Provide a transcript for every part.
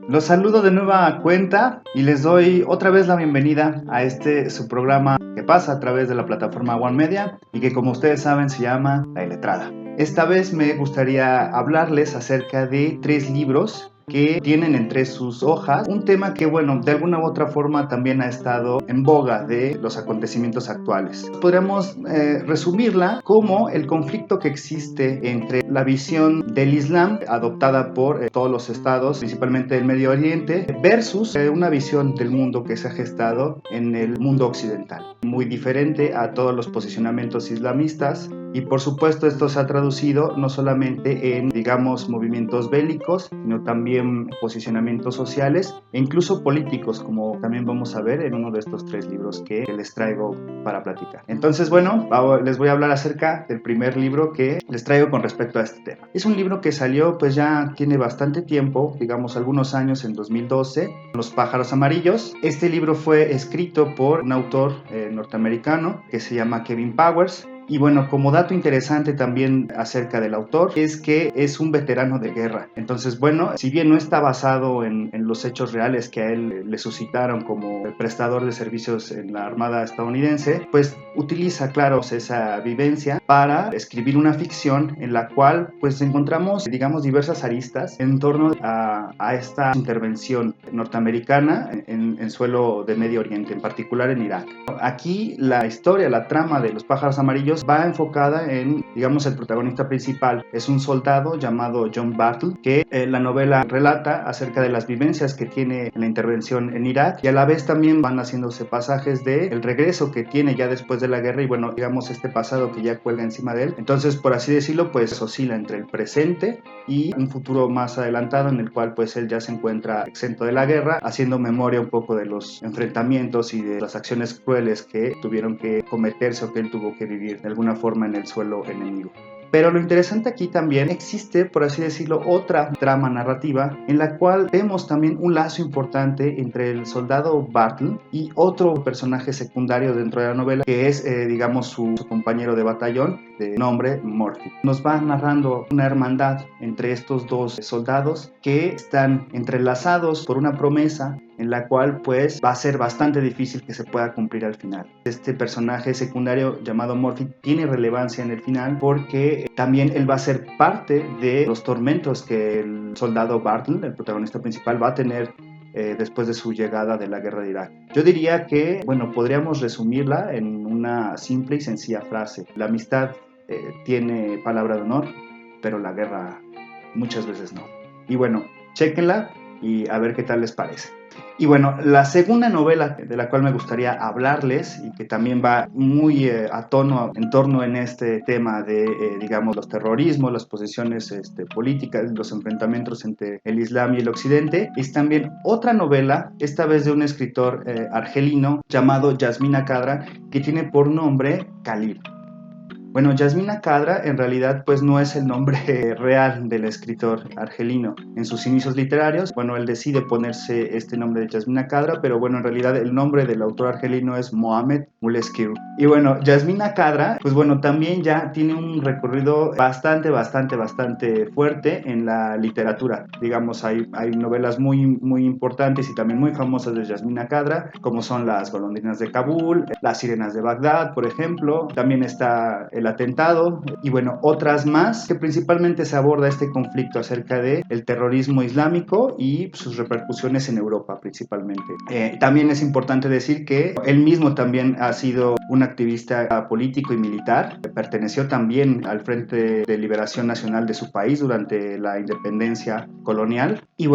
Los saludo de nueva cuenta y les doy otra vez la bienvenida a su programa que pasa a través de la plataforma One Media y que, como ustedes saben, se llama La Iletrada. Esta vez me gustaría hablarles acerca de 3 libros que tienen entre sus hojas un tema que, de alguna u otra forma también ha estado en boga de los acontecimientos actuales. Podríamos resumirla como el conflicto que existe entre la visión del Islam adoptada por todos los estados, principalmente del Medio Oriente, versus una visión del mundo que se ha gestado en el mundo occidental, muy diferente a todos los posicionamientos islamistas. Y por supuesto esto se ha traducido no solamente en, movimientos bélicos, sino también posicionamientos sociales e incluso políticos, como también vamos a ver en uno de estos 3 libros que les traigo para platicar. Entonces, les voy a hablar acerca del primer libro que les traigo con respecto a este tema. Es un libro que salió, ya tiene bastante tiempo, algunos años, en 2012, Los pájaros amarillos. Este libro fue escrito por un autor norteamericano que se llama Kevin Powers. Y como dato interesante también acerca del autor es que es un veterano de guerra. Entonces, si bien no está basado en los hechos reales que a él le suscitaron como prestador de servicios en la Armada estadounidense, pues utiliza, claro, esa vivencia para escribir una ficción en la cual encontramos, diversas aristas en torno a esta intervención norteamericana en suelo de Medio Oriente, en particular en Irak. Aquí la historia, la trama de Los pájaros amarillos va enfocada en, el protagonista principal es un soldado llamado John Bartle, que la novela relata acerca de las vivencias que tiene en la intervención en Irak, y a la vez también van haciéndose pasajes del regreso que tiene ya después de la guerra y este pasado que ya cuelga encima de él. Entonces, por así decirlo, oscila entre el presente y un futuro más adelantado en el cual él ya se encuentra exento de la guerra, haciendo memoria un poco de los enfrentamientos y de las acciones crueles que tuvieron que cometerse o que él tuvo que vivir de alguna forma en el suelo enemigo. Pero lo interesante aquí también existe, por así decirlo, otra trama narrativa en la cual vemos también un lazo importante entre el soldado Bartle y otro personaje secundario dentro de la novela, que es, su compañero de batallón de nombre Murphy. Nos va narrando una hermandad entre estos 2 soldados que están entrelazados por una promesa en la cual va a ser bastante difícil que se pueda cumplir al final. Este personaje secundario llamado Murphy tiene relevancia en el final porque también él va a ser parte de los tormentos que el soldado Bartle, el protagonista principal, va a tener después de su llegada de la guerra de Irak. Yo diría que, podríamos resumirla en una simple y sencilla frase: la amistad tiene palabra de honor, pero la guerra muchas veces no. Y chéquenla y a ver qué tal les parece. Y la segunda novela de la cual me gustaría hablarles y que también va muy en torno en este tema de, los terrorismos, las posiciones políticas, los enfrentamientos entre el Islam y el Occidente, es también otra novela, esta vez de un escritor argelino llamado Yasmina Khadra, que tiene por nombre Khalil. Yasmina Khadra en realidad no es el nombre real del escritor argelino. En sus inicios literarios, él decide ponerse este nombre de Yasmina Khadra, pero en realidad el nombre del autor argelino es Mohamed Mouleskir. Y Yasmina Khadra, también ya tiene un recorrido bastante fuerte en la literatura. Hay novelas muy importantes y también muy famosas de Yasmina Khadra, como son Las golondrinas de Kabul, Las sirenas de Bagdad, por ejemplo. También está El atentado y otras más, que principalmente se aborda este conflicto acerca del terrorismo islámico y sus repercusiones en Europa principalmente. También es importante decir que él mismo también ha sido un activista político y militar. Perteneció también al Frente de Liberación Nacional de su país durante la independencia colonial. Y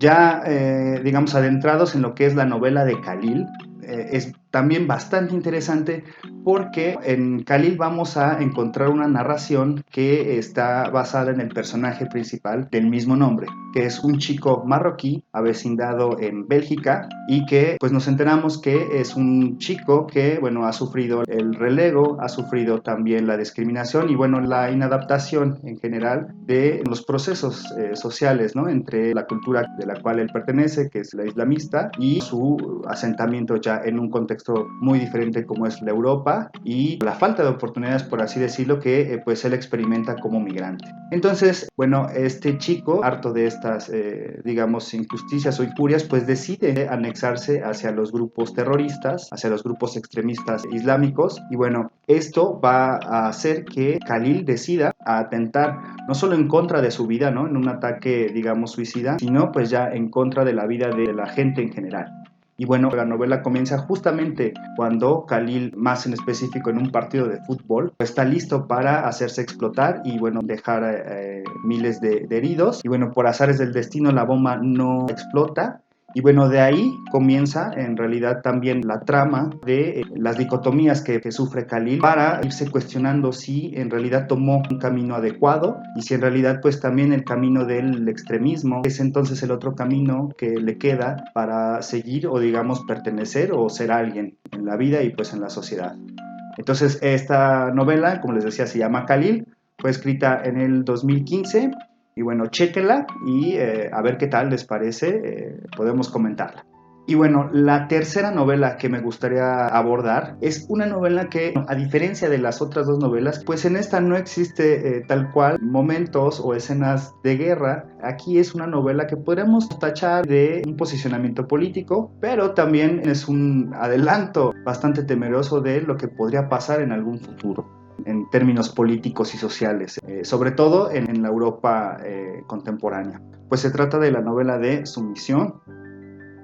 ya adentrados en lo que es la novela de Khalil, es también bastante interesante porque en Khalil vamos a encontrar una narración que está basada en el personaje principal del mismo nombre, que es un chico marroquí avecindado en Bélgica y que nos enteramos que es un chico que ha sufrido el relego, ha sufrido también la discriminación y la inadaptación en general de los procesos sociales, ¿no? Entre la cultura de la cual él pertenece, que es la islamista, y su asentamiento ya en un contexto muy diferente como es la Europa Europa y la falta de oportunidades, por así decirlo, que pues él experimenta como migrante. Entonces, bueno, este chico, harto de estas, digamos, injusticias o injurias, pues decide anexarse hacia los grupos terroristas, hacia los grupos extremistas islámicos, y bueno, esto va a hacer que Khalil decida atentar no solo en contra de su vida, ¿no?, en un ataque, digamos, suicida, sino pues ya en contra de la vida de la gente en general. Y bueno, la novela comienza justamente cuando Khalil, más en específico en un partido de fútbol, está listo para hacerse explotar y bueno, dejar miles de heridos. Y bueno, por azares del destino la bomba no explota. Y bueno, de ahí comienza en realidad también la trama de las dicotomías que sufre Khalil para irse cuestionando si en realidad tomó un camino adecuado y si en realidad pues también el camino del extremismo es entonces el otro camino que le queda para seguir o digamos pertenecer o ser alguien en la vida y pues en la sociedad. Entonces esta novela, como les decía, se llama Khalil, fue escrita en el 2015. Y bueno, chéquenla y a ver qué tal les parece, podemos comentarla. Y bueno, la tercera novela que me gustaría abordar es una novela que, a diferencia de las otras dos novelas, pues en esta no existe tal cual momentos o escenas de guerra. Aquí es una novela que podríamos tachar de un posicionamiento político, pero también es un adelanto bastante temeroso de lo que podría pasar en algún futuro en términos políticos y sociales, sobre todo en la Europa contemporánea. Pues se trata de la novela de Sumisión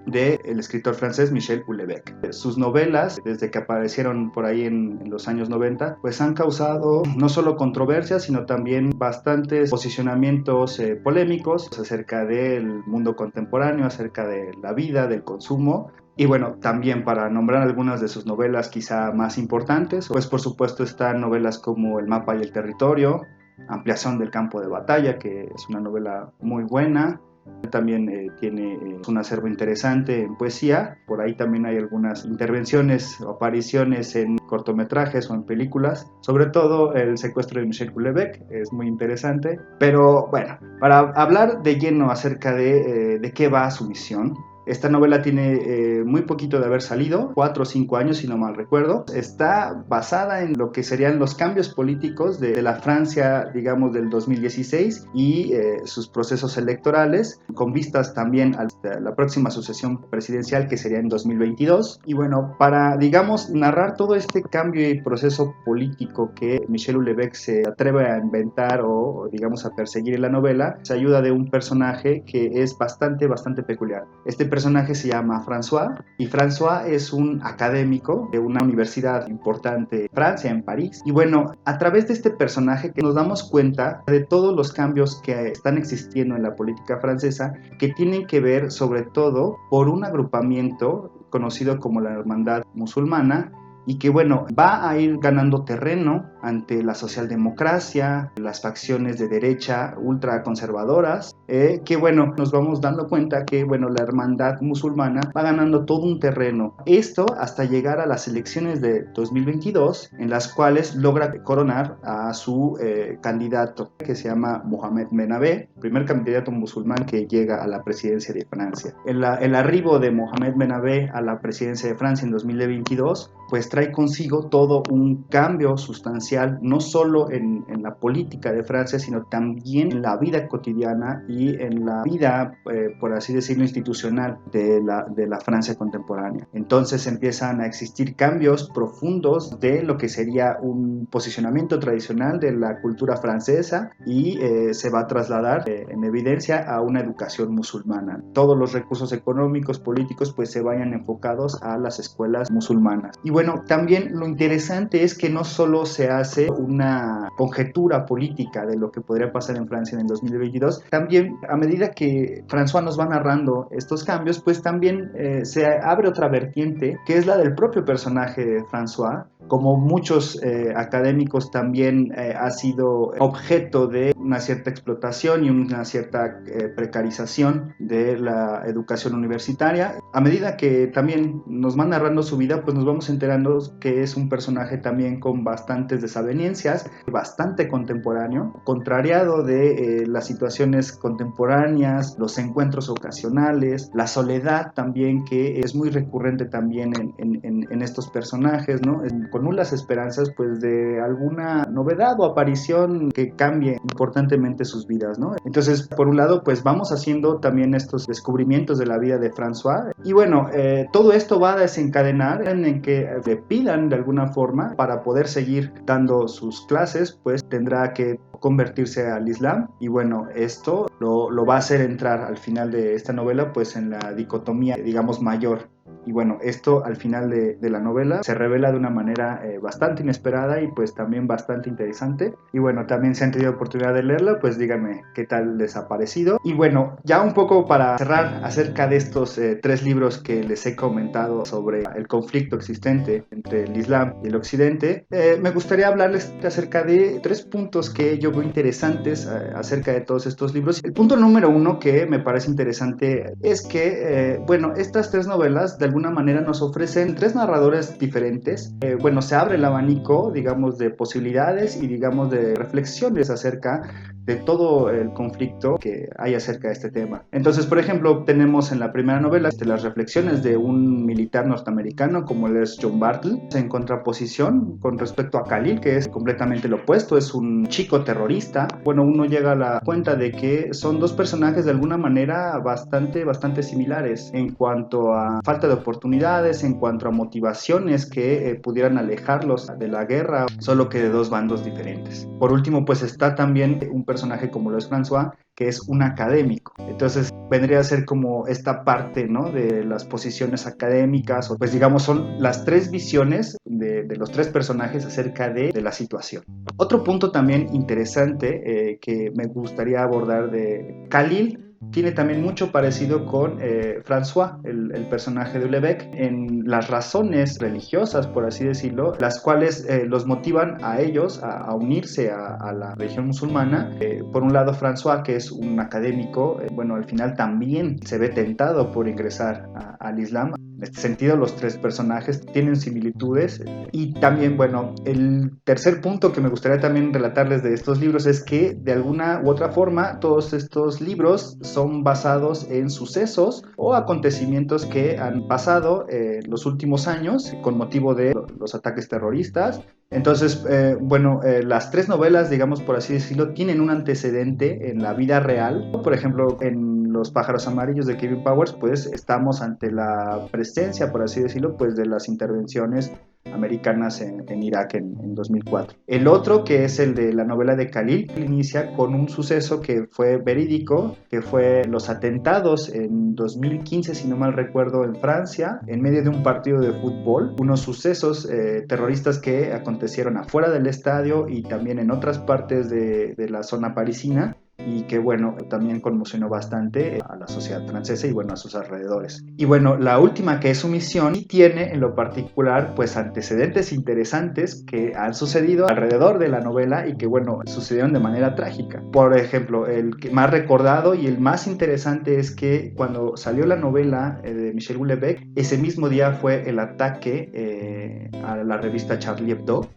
del escritor francés Michel Houellebecq. Sus novelas, desde que aparecieron por ahí en los años 90, pues han causado no solo controversias, sino también bastantes posicionamientos polémicos acerca del mundo contemporáneo, acerca de la vida, del consumo. Y bueno, también para nombrar algunas de sus novelas quizá más importantes, pues por supuesto están novelas como El mapa y el territorio, Ampliación del campo de batalla, que es una novela muy buena. También tiene un acervo interesante en poesía. Por ahí también hay algunas intervenciones o apariciones en cortometrajes o en películas. Sobre todo El secuestro de Michel Houellebecq es muy interesante. Pero bueno, para hablar de lleno acerca de qué va Sumisión, esta novela tiene muy poquito de haber salido, 4 o 5 años si no mal recuerdo. Está basada en lo que serían los cambios políticos de la Francia, digamos, del 2016 y sus procesos electorales, con vistas también a la próxima sucesión presidencial que sería en 2022. Y bueno, para, digamos, narrar todo este cambio y proceso político que Michel Houellebecq se atreve a inventar o digamos, a perseguir en la novela, se ayuda de un personaje que es bastante peculiar. Este personaje se llama François y François es un académico de una universidad importante en Francia, en París. Y bueno, a través de este personaje que nos damos cuenta de todos los cambios que están existiendo en la política francesa, que tienen que ver sobre todo por un agrupamiento conocido como la Hermandad Musulmana, y que bueno, va a ir ganando terreno ante la socialdemocracia, las facciones de derecha ultraconservadoras, que bueno, nos vamos dando cuenta que bueno, la hermandad musulmana va ganando todo un terreno. Esto hasta llegar a las elecciones de 2022, en las cuales logra coronar a su candidato, que se llama Mohamed Benabé, primer candidato musulmán que llega a la presidencia de Francia. El arribo de Mohamed Benabé a la presidencia de Francia en 2022, pues trae consigo todo un cambio sustancial, no solo en la política de Francia, sino también en la vida cotidiana y en la vida, por así decirlo, institucional de la Francia contemporánea. Entonces empiezan a existir cambios profundos de lo que sería un posicionamiento tradicional de la cultura francesa y se va a trasladar en evidencia a una educación musulmana. Todos los recursos económicos, políticos, pues se vayan enfocados a las escuelas musulmanas. Y bueno, también lo interesante es que no solo se hace una conjetura política de lo que podría pasar en Francia en el 2022, también a medida que François nos va narrando estos cambios, pues también se abre otra vertiente que es la del propio personaje de François. Como muchos académicos también ha sido objeto de una cierta explotación y una cierta precarización de la educación universitaria. A medida que también nos van narrando su vida, pues nos vamos enterando que es un personaje también con bastantes desavenencias, bastante contemporáneo, contrariado de las situaciones contemporáneas, los encuentros ocasionales, la soledad también, que es muy recurrente también en estos personajes, ¿no? Con nulas esperanzas pues de alguna novedad o aparición que cambie importantemente sus vidas, ¿no? Entonces, por un lado, pues vamos haciendo también estos descubrimientos de la vida de François, y bueno, todo esto va a desencadenar en que le pidan de alguna forma, para poder seguir dando sus clases, pues tendrá que convertirse al Islam, y bueno, esto lo va a hacer entrar al final de esta novela pues en la dicotomía, digamos, mayor. Y bueno, esto al final de la novela se revela de una manera bastante inesperada y pues también bastante interesante. Y bueno, también si han tenido oportunidad de leerla, pues díganme qué tal les ha parecido. Y bueno, ya un poco para cerrar acerca de estos 3 libros que les he comentado sobre el conflicto existente entre el Islam y el Occidente, me gustaría hablarles acerca de 3 puntos que yo veo interesantes acerca de todos estos libros. El punto número 1 que me parece interesante es que, bueno, estas 3 novelas de alguna manera nos ofrecen 3 narradores diferentes. Bueno, se abre el abanico, digamos, de posibilidades y, digamos, de reflexiones acerca de todo el conflicto que hay acerca de este tema. Entonces, por ejemplo, tenemos en la primera novela las reflexiones de un militar norteamericano como él es John Bartle, en contraposición con respecto a Khalil, que es completamente lo opuesto, es un chico terrorista. Bueno, uno llega a la cuenta de que son 2 personajes de alguna manera bastante similares en cuanto a falta de oportunidades, en cuanto a motivaciones que pudieran alejarlos de la guerra, solo que de 2 bandos diferentes. Por último, pues está también un personaje como lo es François, que es un académico. Entonces vendría a ser como esta parte, ¿no?, de las posiciones académicas, o pues digamos son las 3 visiones de los 3 personajes acerca de la situación. Otro punto también interesante que me gustaría abordar de Khalil tiene también mucho parecido con François, el personaje de Houellebecq, en las razones religiosas, por así decirlo, las cuales los motivan a ellos a unirse a la religión musulmana. Por un lado, François, que es un académico, bueno, al final también se ve tentado por ingresar al Islam. En este sentido, los 3 personajes tienen similitudes. Y también, bueno, el tercer punto que me gustaría también relatarles de estos libros es que de alguna u otra forma todos estos libros son basados en sucesos o acontecimientos que han pasado los últimos años con motivo de los ataques terroristas. Entonces, bueno, las 3 novelas, digamos por así decirlo, tienen un antecedente en la vida real. Por ejemplo, en Los pájaros amarillos de Kevin Powers, pues estamos ante la presencia, por así decirlo, pues de las intervenciones americanas en Irak en 2004. El otro, que es el de la novela de Khalil, inicia con un suceso que fue verídico, que fue los atentados en 2015, si no mal recuerdo, en Francia, en medio de un partido de fútbol, unos sucesos terroristas que acontecieron afuera del estadio y también en otras partes de la zona parisina, y que bueno, también conmocionó bastante a la sociedad francesa y bueno, a sus alrededores. Y bueno, la última, que es Sumisión, y tiene en lo particular pues antecedentes interesantes que han sucedido alrededor de la novela y que bueno, sucedieron de manera trágica. Por ejemplo, el más recordado y el más interesante es que cuando salió la novela de Michel Houellebecq, ese mismo día fue el ataque a la revista Charlie Hebdo,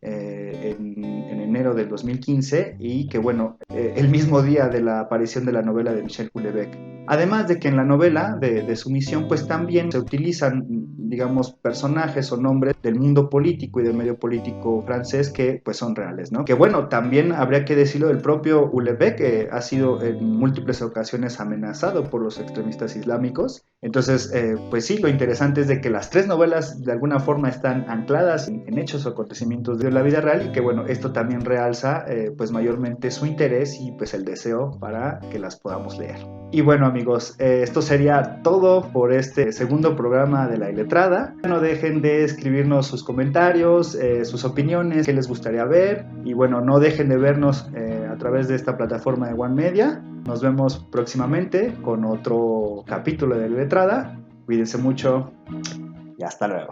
en enero del 2015, y que bueno, el mismo día de la aparición de la novela de Michel Houellebecq. Además de que en la novela de Sumisión pues también se utilizan, digamos, personajes o nombres del mundo político y del medio político francés que pues son reales, ¿no? Que bueno, también habría que decirlo, el propio Houellebecq ha sido en múltiples ocasiones amenazado por los extremistas islámicos. Entonces, pues sí, lo interesante es de que las 3 novelas de alguna forma están ancladas en hechos o acontecimientos de la vida real, y que bueno, esto también realza pues mayormente su interés y pues el deseo para que las podamos leer. Y bueno, amigos, esto sería todo por este segundo programa de La Iletrada. No dejen de escribirnos sus comentarios, sus opiniones, qué les gustaría ver, y bueno, no dejen de vernos a través de esta plataforma de One Media. Nos vemos próximamente con otro capítulo de La Iletrada. Cuídense mucho y hasta luego.